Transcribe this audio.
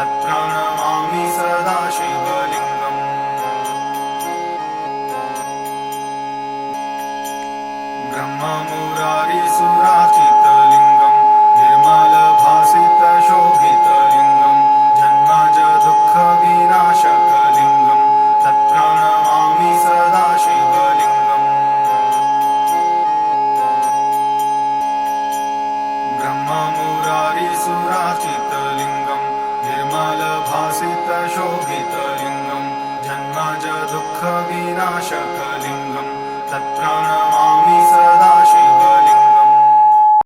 तत्प्रणमामि सदा शिवलिङ्गम्। ब्रह्ममुरारिसुरार्चितलिङ्गम् निर्मलभासितशोभितलिङ्गम् जन्मज दुःखविनाशकलिङ्गम् तत्प्रणमामि सदा शिवलिङ्गम्। ब्रह्ममुरारिसुरार्चितलिङ्गम् निर्मलभासितशोभितलिङ्गम् जन्मज दुःखविनाशकलिङ्गम् तत्प्रणमामि